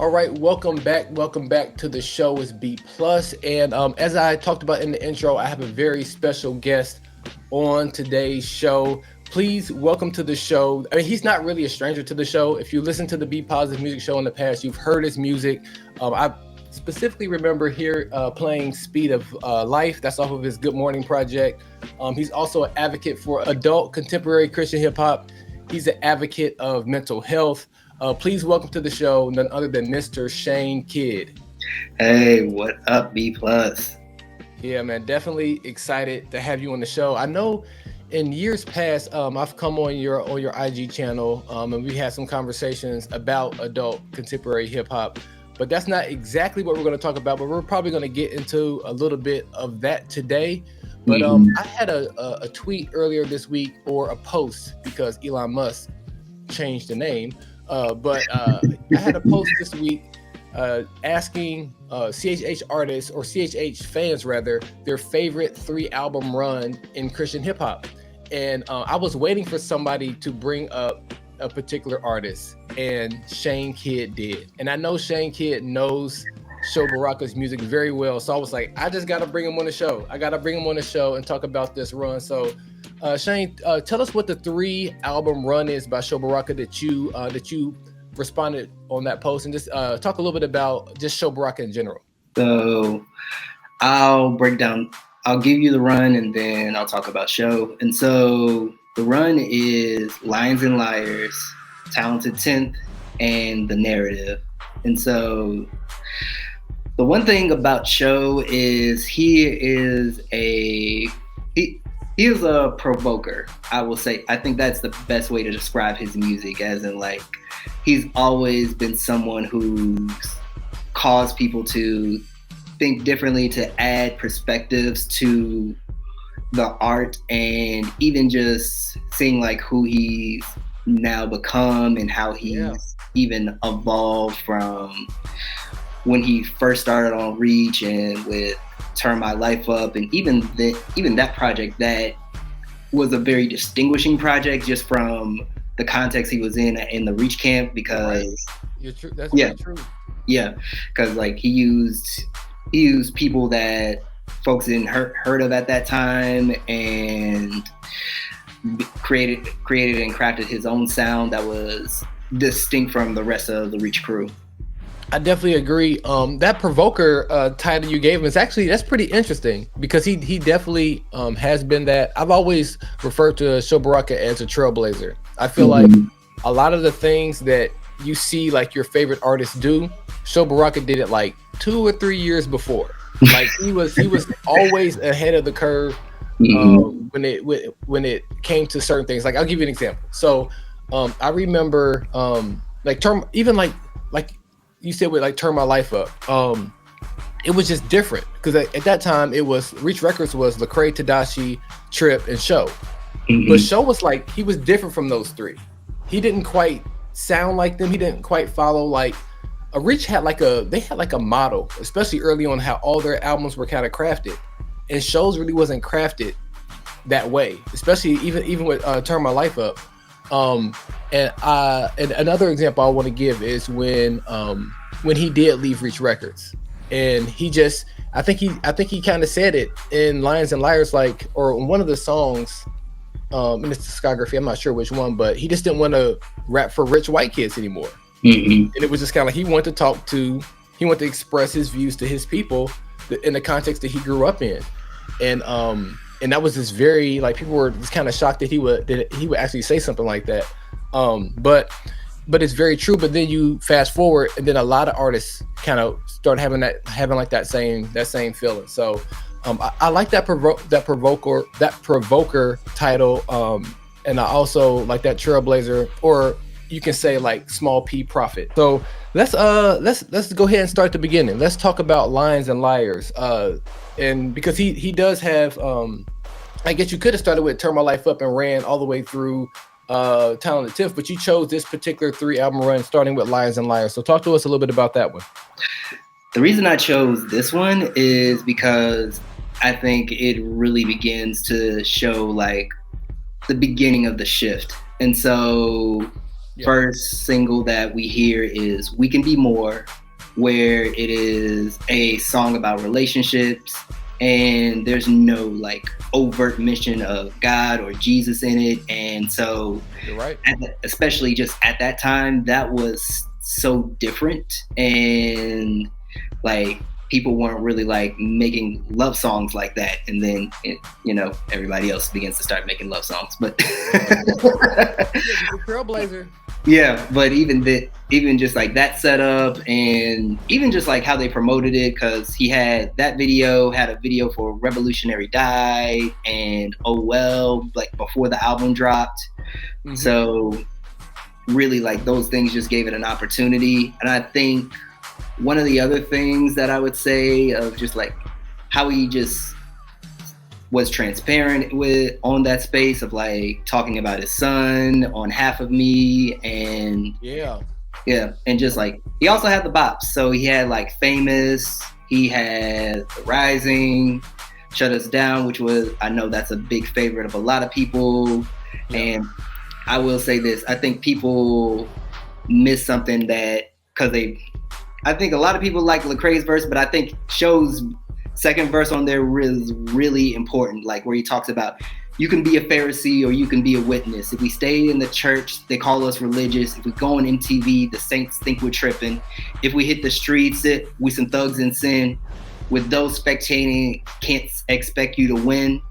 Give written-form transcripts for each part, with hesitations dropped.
All right, welcome back. Welcome back to the show. It's B Plus, and as I talked about in the intro, I have a very special guest on today's show. Please welcome to the show. I mean, he's not really a stranger to the show. If you listen to the Be Positive Music Show in the past, you've heard his music. I specifically remember here playing Speed of Life. That's off of his Good Morning project. He's also an advocate for adult contemporary Christian hip hop. He's an advocate of mental health. Please welcome to the show none other than Mr. Shane Kidd. Hey, what up, B Plus? Yeah, man, definitely excited to have you on the show. I know in years past, I've come on your IG channel, and we had some conversations about adult contemporary hip hop. But that's not exactly what we're going to talk about. But we're probably going to get into a little bit of that today. But I had a tweet earlier this week, or a post, because Elon Musk changed the name. But I had a post this week asking CHH artists, or CHH fans rather, their favorite 3-album run in Christian hip hop. And I was waiting for somebody to bring up a particular artist, and Shane Kidd did. And I know Shane Kidd knows SHO BARAKA's music very well. So I was like, I just got to bring him on the show. I got to bring him on the show and talk about this run. So Shane, tell us what the 3-album run is by SHO BARAKA that you responded on that post, and just talk a little bit about just SHO BARAKA in general. So I'll give you the run, and then I'll talk about SHO. And so the run is Lions and Liars, Talented 10th, and The Narrative. And so the one thing about SHO is he is a provoker, I will say. I think that's the best way to describe his music, as in, like, he's always been someone who's caused people to think differently, to add perspectives to the art, and even just seeing like who he's now become and how he's even evolved from when he first started on Reach and with Turn My Life Up, and even that project that was a very distinguishing project just from the context he was in the Reach camp, because That's very true. Yeah, because like he used people that folks didn't heard of at that time, and created and crafted his own sound that was distinct from the rest of the Reach crew. I definitely agree. That provoker title you gave him that's pretty interesting, because he definitely has been that. I've always referred to SHO BARAKA as a trailblazer. I feel like a lot of the things that you see like your favorite artists do, SHO BARAKA did it like 2 or 3 years before. Like he was always ahead of the curve when it came to certain things. Like I'll give you an example. So I remember like you said with like Turn My Life Up, it was just different, because at that time it was Reach Records was Lecrae, Tedashii, Trip, and SHO. But SHO was like, he was different from those three. He didn't quite sound like them. He didn't quite follow like Reach had like a model, especially early on, how all their albums were kind of crafted, and SHO's really wasn't crafted that way, especially even with Turn My Life Up. And another example I want to give is when he did leave Reach Records, and I think he kind of said it in Lions and Liars, like, or in one of the songs in his discography, I'm not sure which one, but he just didn't want to rap for rich white kids anymore. And it was just kind of like he wanted to express his views to his people in the context that he grew up in, and that was just very, like, people were just kind of shocked that he would actually say something like that. But it's very true. But then you fast forward, and then a lot of artists kind of start having that same feeling. So I like that provoker title, and I also like that trailblazer, or you can say like small P prophet. So let's go ahead and start at the beginning. Let's talk about Lions and Liars, and because he does have I guess you could have started with Turn My Life Up and ran all the way through Talented 10th, but you chose this particular 3-album run starting with Lions and Liars. So talk to us a little bit about that one. The reason I chose this one is because I think it really begins to show like the beginning of the shift. And so first single that we hear is We Can Be More, where it is a song about relationships and there's no like overt mention of God or Jesus in it. And so You're right. Especially just at that time, that was so different. And like people weren't really like making love songs like that. And then, everybody else begins to start making love songs. But Trailblazer. Yeah, but even just like that setup, and even just like how they promoted it, because he had a video for Revolutionary Die and Oh Well, like before the album dropped. Mm-hmm. So really like those things just gave it an opportunity. And I think one of the other things that I would say of just like how he just was transparent on that space of like talking about his son on Half of Me, and and just like he also had the bops. So he had like Famous, he had The Rising, Shut Us Down, which was, I know that's a big favorite of a lot of people. And I will say this, I think people miss something that, I think a lot of people like Lecrae's verse, but I think Sho's second verse on there is really important, like where he talks about you can be a Pharisee or you can be a witness. If we stay in the church, they call us religious. If we go on MTV, the saints think we're tripping. If we hit the streets, we some thugs in sin. With those spectating, can't expect you to win.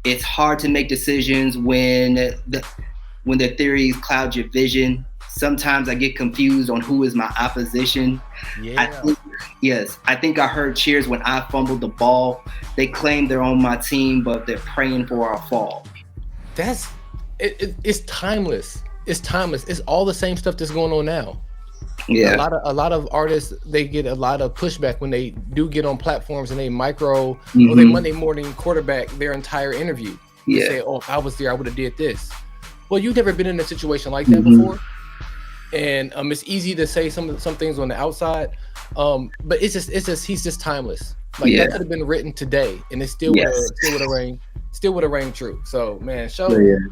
It's hard to make decisions when the theories cloud your vision. Sometimes I get confused on who is my opposition. I think I heard cheers when I fumbled the ball. They claim they're on my team, but they're praying for our fall. It's timeless. It's timeless. It's all the same stuff that's going on now. Yeah. A lot of artists, they get a lot of pushback when they do get on platforms and they or they Monday morning quarterback their entire interview. Yeah. They say, "Oh, if I was there, I would have did this." Well, you've never been in a situation like that before. And it's easy to say some things on the outside, but it's just he's just timeless. Like that could have been written today, and it still would have rang true. So man,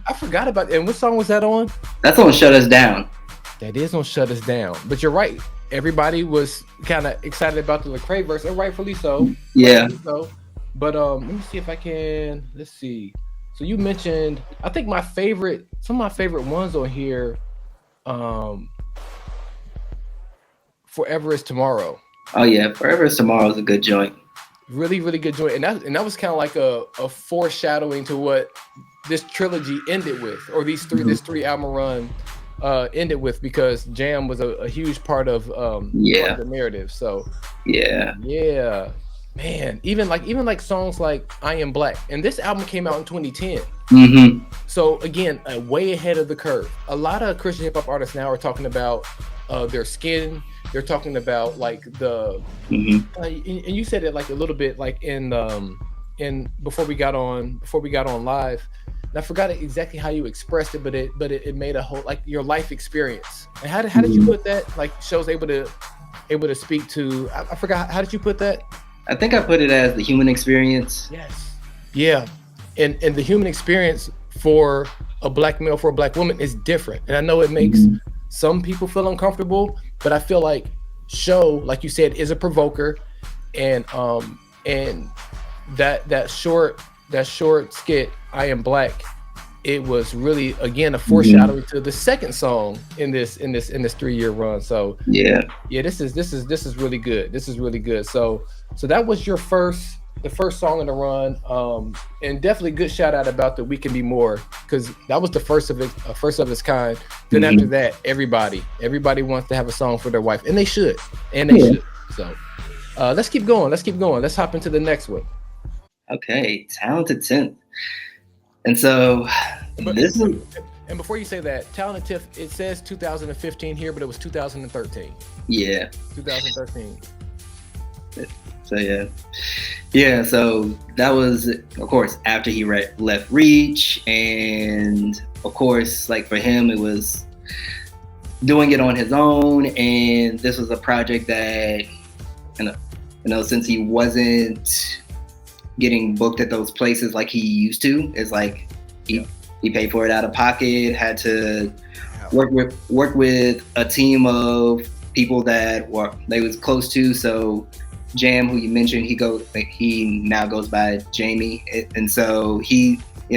I forgot about it. And what song was that on? That's on Shut Us Down. That is on Shut Us Down. But you're right. Everybody was kind of excited about the Lecrae verse, and rightfully so. Yeah. But let me see if I can. Let's see. So you mentioned, I think some of my favorite ones on here. Forever Is Tomorrow. Oh yeah, Forever Is Tomorrow is a good joint. Really, really good joint, and that was kind of like a foreshadowing to what this trilogy ended with, or this 3 album run ended with, because Jam was a huge part of the narrative. So yeah, man. Even like songs like I Am Black, and this album came out in 2010. So again, way ahead of the curve. A lot of Christian hip hop artists now are talking about their skin. They're talking about like the and you said it like a little bit like in before we got on live. And I forgot exactly how you expressed it, but it made a whole, like, your life experience. And how did you put that? Like, Sho's able to speak to. I forgot, how did you put that? I think I put it as the human experience. Yes. Yeah. And the human experience for a black male, for a black woman, is different. And I know it makes some people feel uncomfortable, but I feel like Sho, like you said, is a provoker, and that short skit, I Am Black, it was really, again, a foreshadowing to the second song in this 3-year run. So this is really good. This is really good. So that was the first song in the run, and definitely good shout out about the We Can Be More, because that was the first of its kind. Then after that, everybody wants to have a song for their wife, and they should. So let's keep going. Let's hop into the next one. Okay, Talented 10th. And so and before you say that, Talented 10th, it says 2015 here, but it was 2013. Yeah. 2013. So so that was, of course, after he left Reach, and of course, like, for him, it was doing it on his own, and this was a project that, since he wasn't getting booked at those places like he used to, it's like he paid for it out of pocket, had to work with a team of people that they was close to. So Jam, who you mentioned, he now goes by Jamie, and so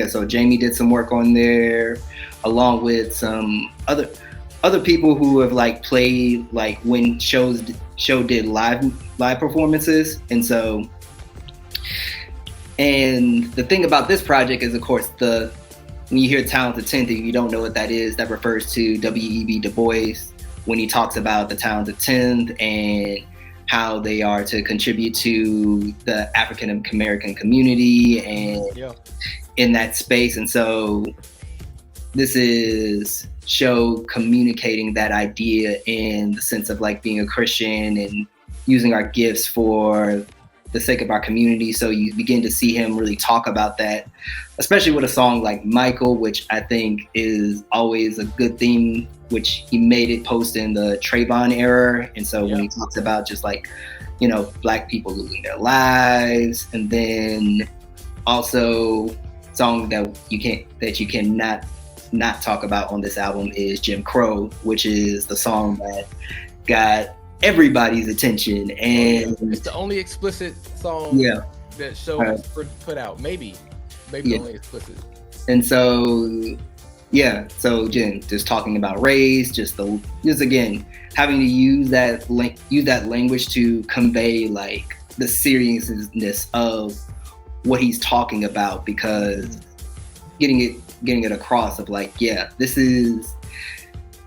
so Jamie did some work on there, along with some other people who have like played like when show did live performances. And so, and the thing about this project is, of course, when you hear Talented Tenth, if you don't know what that is, that refers to W.E.B. Du Bois when he talks about the Talented Tenth and how they are to contribute to the African American community and in that space. And so this is SHO communicating that idea in the sense of like being a Christian and using our gifts for the sake of our community. So you begin to see him really talk about that, especially with a song like Michael, which I think is always a good theme, which he made it post in the Trayvon era. And so when he talks about just like, Black people losing their lives, and then also song that you cannot not talk about on this album is Jim Crow, which is the song that got everybody's attention, and it's the only explicit song that SHO has put out. Maybe the only explicit. And so so Jen, just talking about race, just again having to use that language to convey like the seriousness of what he's talking about, because getting it across of like, this is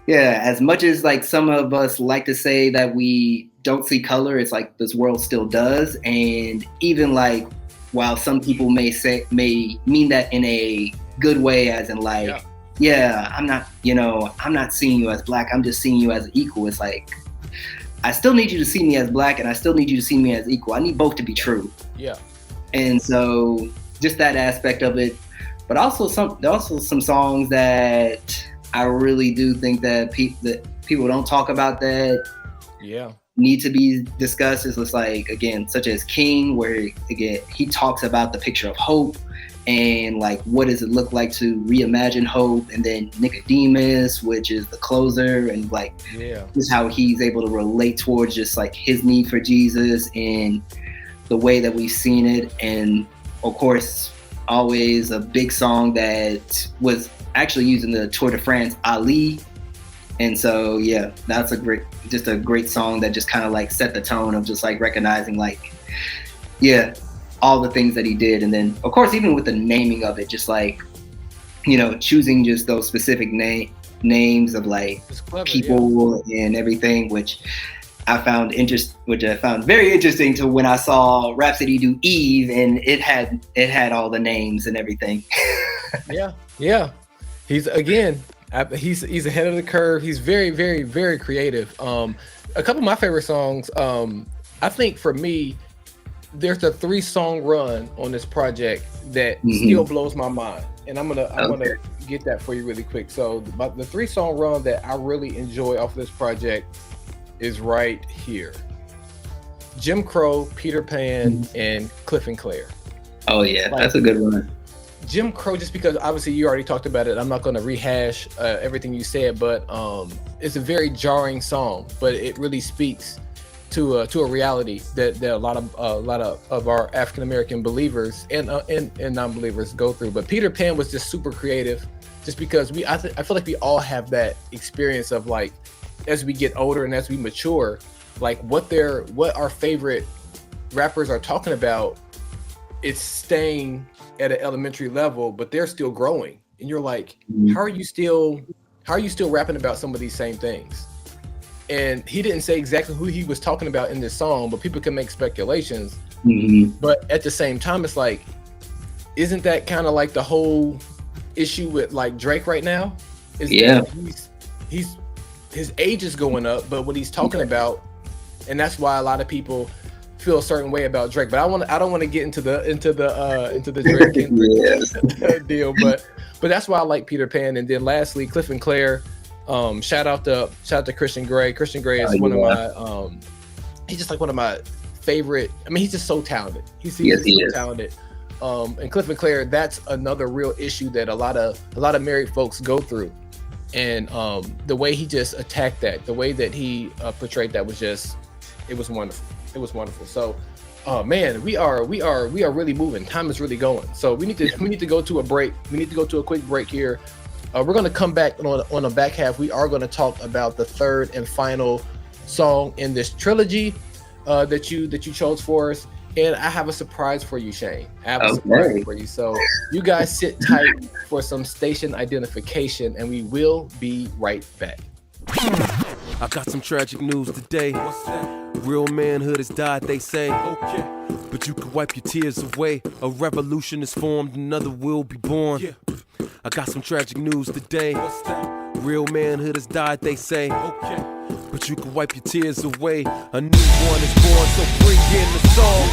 as much as like some of us like to say that we don't see color, it's like this world still does. And even like, while some people may mean that in a good way, as in like, I'm not seeing you as Black, I'm just seeing you as an equal. It's like, I still need you to see me as Black, and I still need you to see me as equal. I need both to be true. Yeah. And so just that aspect of it, but also some songs that I really do think that people don't talk about that need to be discussed. Is like, again, such as King, where again he talks about the picture of hope and like what does it look like to reimagine hope, and then Nicodemus, which is the closer, and like just how he's able to relate towards just like his need for Jesus and the way that we've seen it. And of course, always a big song that was actually used in the Tour de France, Ali. And so that's a great song that just kind of like set the tone of just like recognizing like all the things that he did. And then of course, even with the naming of it, just like choosing just those specific names of like people and everything, which I found very interesting to when I saw Rhapsody do Eve, and it had all the names and everything. He's ahead of the curve. He's very, very, very creative. A couple of my favorite songs, I think for me, there's a 3-song run on this project that still blows my mind, and I'm gonna get that for you really quick. So the 3-song run that I really enjoy off of this project is right here: Jim Crow, Peter Pan, and Cliff and Claire. Oh yeah, that's a good one. Jim Crow, just because obviously you already talked about it, I'm not going to rehash everything you said, but it's a very jarring song, but it really speaks to a reality that a lot of our African American believers and non-believers go through. But Peter Pan was just super creative, just because I feel like we all have that experience of like, as we get older and as we mature, like what our favorite rappers are talking about, it's staying at an elementary level, but they're still growing, and you're like, how are you still rapping about some of these same things? And he didn't say exactly who he was talking about in this song, but people can make speculations. But at the same time, it's like, isn't that kind of like the whole issue with like Drake right now? That his age is going up, but what he's talking about, and that's why a lot of people feel a certain way about Drake. But I don't want to get into the Drake deal, but that's why I like Peter Pan. And then lastly, Cliff and Claire. Shout out to Christian Grey. Christian Grey is one of my he's just like one of my favorite. I mean, he's just so talented. He's so talented. And Cliff and Claire, that's another real issue that a lot of married folks go through. and the way he just attacked that, the way that he portrayed that was just, it was wonderful. It was wonderful. So, man, we are really moving. Time is really going. So we need to go to a break. We need to go to a quick break here. We're going to come back on the back half. We are going to talk about the third and final song in this trilogy that you chose for us. And I have a surprise for you, Shane. I have a surprise for you. So you guys sit tight for some station identification, and we will be right back. I got some tragic news today. Real manhood has died, they say. Okay. But you can wipe your tears away. A revolution is formed, another will be born. Yeah. I got some tragic news today. Real manhood has died, they say. Okay. But you can wipe your tears away. A new one is born, so bring in the song.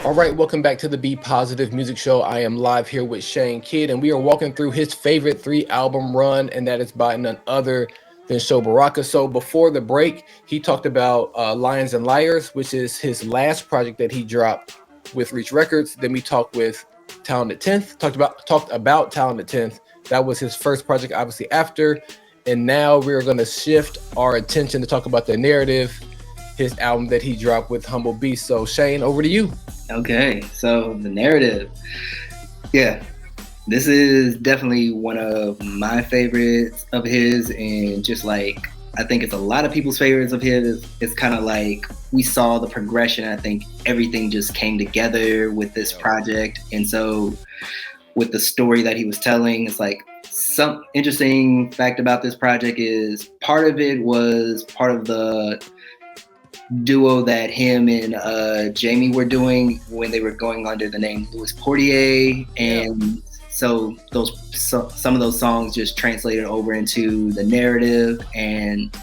All right, welcome back to the Be Positive Music Show. I am live here with Shane Kidd, and we are walking through his favorite 3-album run, and that is by none other than SHO BARAKA. So before the break, he talked about Lions and Liars, which is his last project that he dropped with Reach Records. Then we talked with Talented 10th, talked about Talented 10th. That was his first project, obviously, after. And now we're going to shift our attention to talk about The Narrative, his album that he dropped with Humble Beast. So Shane, over to you. Okay, so The Narrative. Yeah, this is definitely one of my favorites of his, and just like, I think it's a lot of people's favorites of his. It's kind of like we saw the progression. I think everything just came together with this project. And so with the story that he was telling, it's like, some interesting fact about this project is part of it was part of the duo that him and Jamie were doing when they were going under the name Louis Portier. And so some of those songs just translated over into The Narrative, and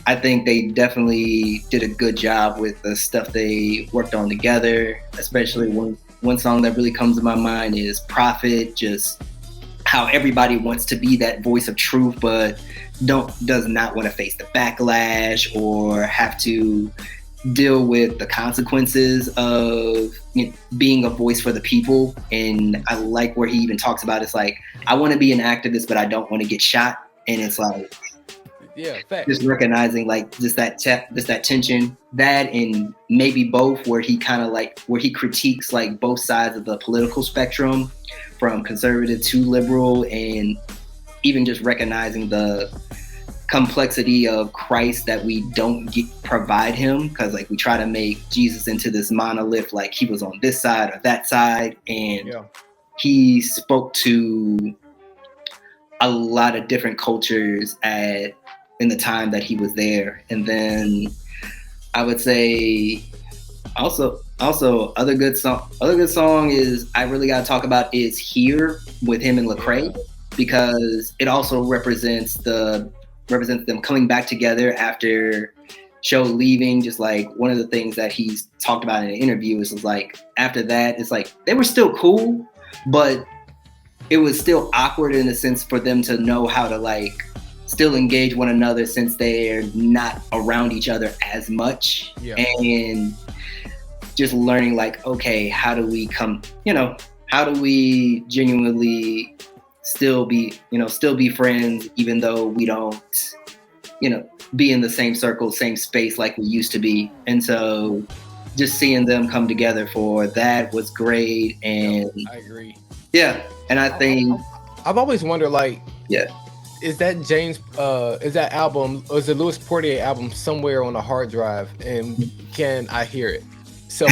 I think they definitely did a good job with the stuff they worked on together. Especially one song that really comes to my mind is Prophet, just how everybody wants to be that voice of truth, but does not want to face the backlash or have to deal with the consequences of being a voice for the people. And I like where he even talks about, it's like, I want to be an activist, but I don't want to get shot. And it's like, just recognizing like just that tension, that and maybe both, where he kind of like, where he critiques like both sides of the political spectrum, from conservative to liberal, and even just recognizing the complexity of Christ that we don't provide him, because like we try to make Jesus into this monolith, like he was on this side or that side, and he spoke to a lot of different cultures in the time that he was there. And then I would say also other good song is, I really got to talk about, is Here with him and Lecrae, because it also represents them coming back together after SHO leaving. Just like one of the things that he's talked about in an interview is like, after that, it's like they were still cool, but it was still awkward in a sense for them to know how to like still engage one another, since they're not around each other as much. And just learning like, okay, how do we genuinely still be friends, even though we don't, be in the same circle, same space like we used to be. And so just seeing them come together for that was great. And I agree. Yeah. And I think I've always wondered, like, is that is that album, or is the Louis Portier album somewhere on a hard drive, and can I hear it? So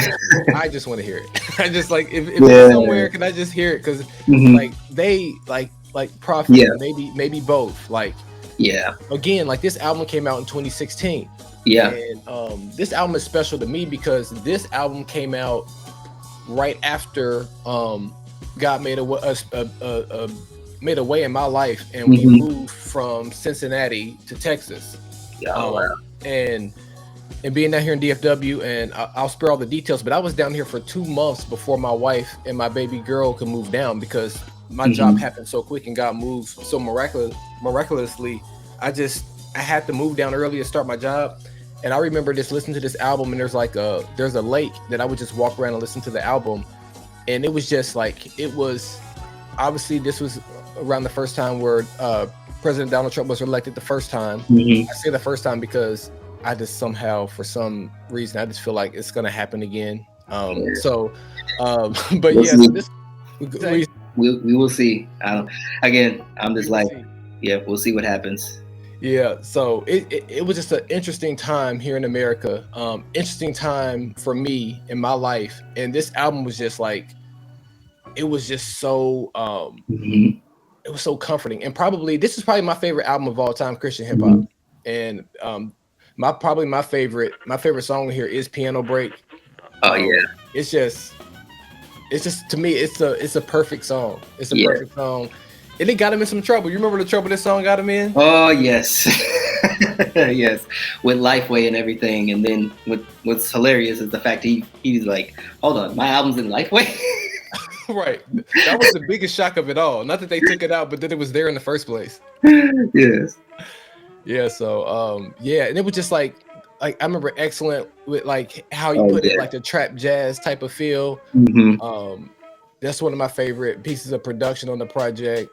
I just want to hear it. I just like, if it's somewhere, can I just hear it? Because like they like Prophet, maybe both. Like, again, like this album came out in 2016. And this album is special to me because this album came out right after God made a way in my life, and we moved from Cincinnati to Texas. And being down here in DFW, and I'll spare all the details, but I was down here for 2 months before my wife and my baby girl could move down, because my job happened so quick and God moved so miraculously. I had to move down early to start my job. And I remember just listening to this album, and there's a lake that I would just walk around and listen to the album. And it was just like, it was obviously this was around the first time where President Donald Trump was elected the first time. Mm-hmm. I say the first time because I just somehow, for some reason, I just feel like it's going to happen again. But We'll yeah, see. so this we will see. Again, I'm just like, see. yeah, we'll see what happens. Yeah, so it was just an interesting time here in America. Interesting time for me in my life, and this album was just like, it was just so Mm-hmm. it was so comforting, and this is probably my favorite album of all time, Christian hip hop. Mm-hmm. And my favorite song here is Piano Break. Oh yeah, it's just to me it's a perfect song. It's a perfect song, and it got him in some trouble. You remember the trouble this song got him in? Oh yes, yes, with Lifeway and everything. And then what's hilarious is the fact he's like, hold on, my album's in Lifeway. Right, that was the biggest shock of it all. Not that they took it out, but that it was there in the first place. Yes. Yeah. So and it was just like I remember Excellent with like how you put it, like the trap jazz type of feel. Mm-hmm. That's one of my favorite pieces of production on the project.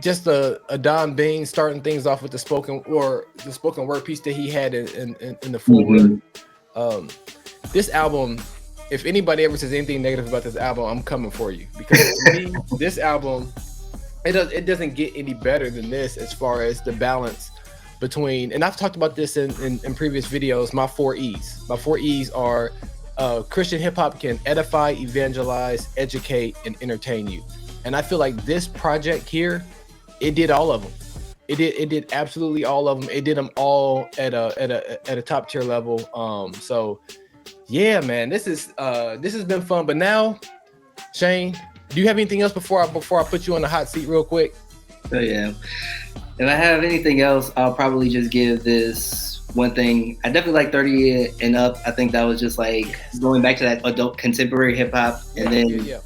Just a Don Bean starting things off with the spoken word piece that he had in the foreword. Mm-hmm. This album, if anybody ever says anything negative about this album, I'm coming for you, because to me, this album, it doesn't get any better than this as far as the balance between, and I've talked about this in previous videos, my 4 E's. My 4 E's are Christian hip hop can edify, evangelize, educate, and entertain you. And I feel like this project here, it did all of them. It did absolutely all of them. It did them all at a top tier level. So yeah, man, this has been fun. But now, Shane, do you have anything else before I put you on the hot seat real quick? So yeah, if I have anything else, I'll probably just give this one thing. I definitely like 30 and up. I think that was just like going back to that adult contemporary hip hop. And then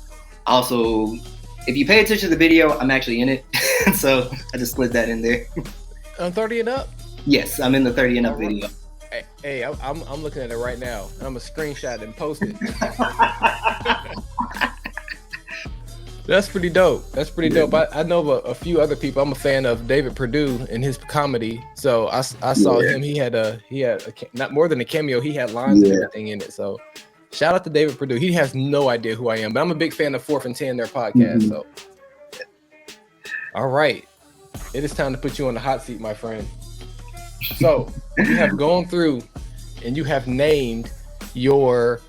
also, if you pay attention to the video, I'm actually in it. So I just slid that in there. On 30 and up? Yes, I'm in the 30 and up video. Hey, I'm looking at it right now. I'm gonna screenshot and post it. That's pretty dope. Dope. I know of a few other people. I'm a fan of David Perdue and his comedy. So I saw him. He had not more than a cameo. He had lines and everything in it. So shout out to David Perdue. He has no idea who I am, but I'm a big fan of 4th and 10, their podcast. So all right, it is time to put you on the hot seat, my friend. So you have gone through and you have named your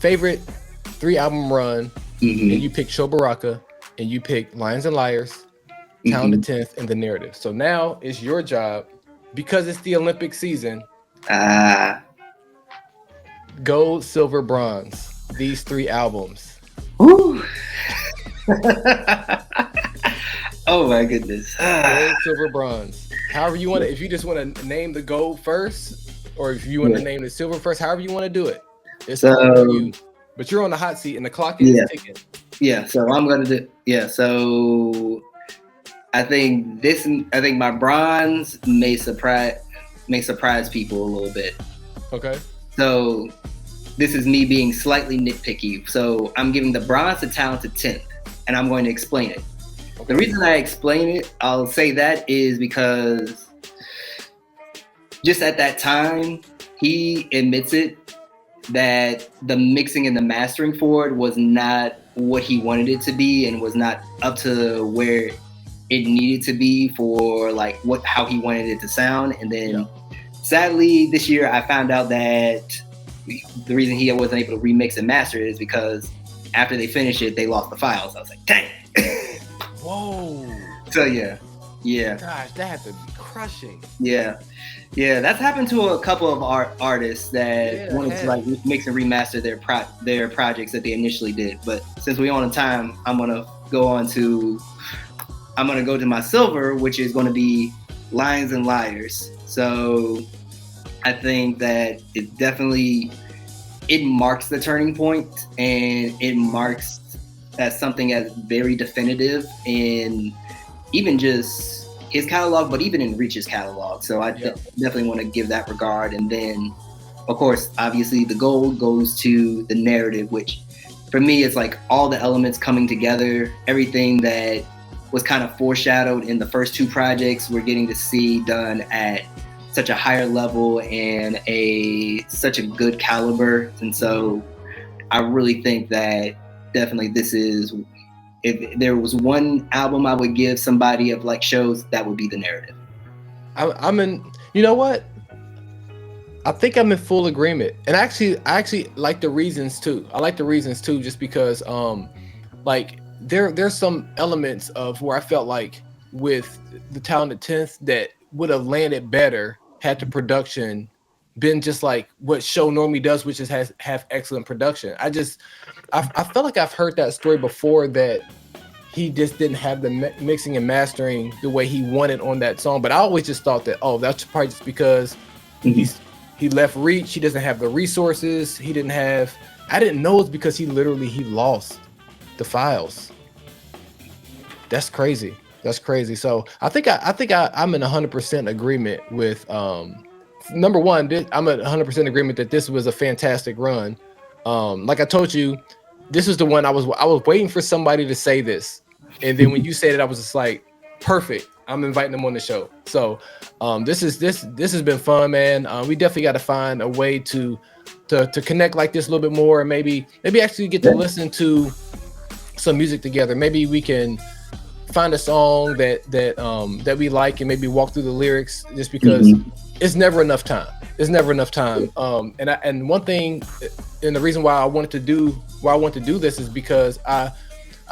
favorite 3-album run. Mm-hmm. And you pick Show Baraka, and you pick Lions and Liars, Town to 10th, and The Narrative. So now it's your job, because it's the Olympic season. Gold, silver, bronze. These 3 albums. Ooh. Oh my goodness. Gold, silver, bronze. However you want to. If you just want to name the gold first, or if you want to name the silver first, however you want to do it. It's all for you. But you're on the hot seat and the clock is ticking. Yeah, so I'm gonna do. Yeah, so I think my bronze may surprise people a little bit. Okay. So this is me being slightly nitpicky. So I'm giving the bronze to Talented 10th, and I'm going to explain it. Okay. The reason I explain it, I'll say that, is because just at that time, he admits it, that the mixing and the mastering for it was not what he wanted it to be, and was not up to where it needed to be for like how he wanted it to sound. And then sadly this year I found out that the reason he wasn't able to remix and master it is because after they finished it, they lost the files. I was like, dang. Whoa. So yeah. Gosh, that had to be crushing. Yeah, that's happened to a couple of artists that wanted to like mix and remaster their projects that they initially did. But since we're on time, I'm gonna go to my silver, which is going to be Lions and Liars. So I think that it marks the turning point, and it marks as something as very definitive in even just his catalog, but even in Reach's catalog. So I definitely want to give that regard. And then, of course, obviously the gold goes to The Narrative, which for me, it's like all the elements coming together, everything that was kind of foreshadowed in the first two projects, we're getting to see done at such a higher level and such a good caliber. And so I really think that definitely this is, if there was one album I would give somebody of like shows, that would be The Narrative. I'm in, you know what? I think I'm in full agreement. And I actually like the reasons too. I like the reasons too, just because like there's some elements of where I felt like with The Talented 10th that would have landed better had the production been just like what show normally does, which is have excellent production. I felt like I've heard that story before, that he just didn't have the mixing and mastering the way he wanted on that song. But I always just thought that, oh, that's probably just because he left Reach. He doesn't have the resources. I didn't know it's because he lost the files. That's crazy. So I think I'm in 100% agreement with number one. I'm in 100% agreement that this was a fantastic run. Like I told you, this is the one I was waiting for somebody to say this, and then when you said it, I was just like, perfect. I'm inviting them on the show. So this has been fun, man. We definitely got to find a way to connect like this a little bit more, and maybe actually get to listen to some music together. Maybe we can find a song that we like and maybe walk through the lyrics, just because it's never enough time. And one thing, and the reason why I want to do this is because I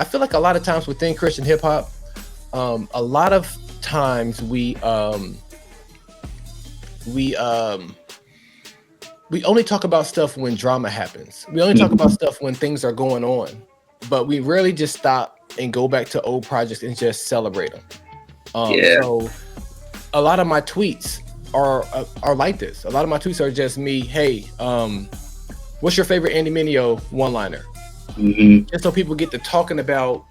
feel like a lot of times within Christian hip hop, a lot of times we only talk about stuff when drama happens. We only talk about stuff when things are going on, but we rarely just stop and go back to old projects and just celebrate them. So a lot of my tweets are like this. A lot of my tweets are just me, hey, what's your favorite Andy Mineo one-liner? Just so people get to talking about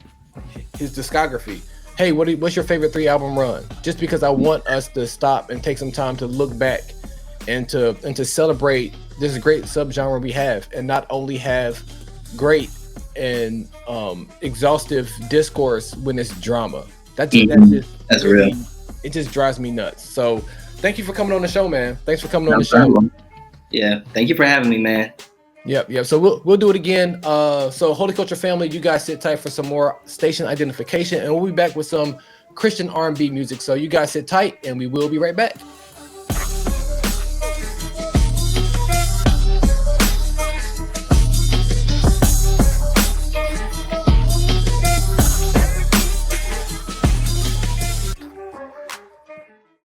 his discography. Hey, what's your favorite 3-album run? Just because I want us to stop and take some time to look back and to celebrate this great subgenre we have, and not only have great and exhaustive discourse when it's drama. That's real. It just drives me nuts. So thank you for coming on the show, man. Thanks for coming on the show. Yeah, thank you for having me, man. Yep. So we'll do it again. So Holy Culture family, you guys sit tight for some more station identification, and we'll be back with some Christian R&B music. So you guys sit tight, and we will be right back.